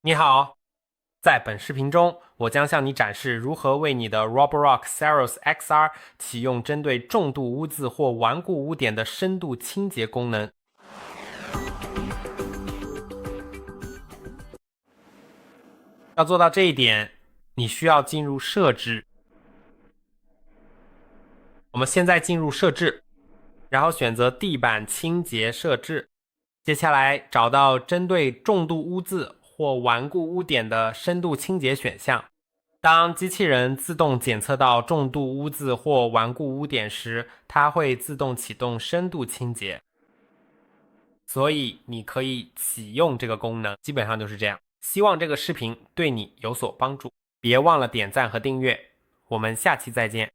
你好，在本视频中，我将向你展示如何为你的 ROBOROCK Saros XR 启用针对重度污渍或顽固污点的深度清洁功能。要做到这一点，你需要进入设置。我们现在进入设置，然后选择地板清洁设置。接下来找到针对重度污渍或顽固污点的深度清洁选项。当机器人自动检测到重度污渍或顽固污点时，它会自动启动深度清洁。所以你可以启用这个功能，基本上就是这样。希望这个视频对你有所帮助，别忘了点赞和订阅。我们下期再见。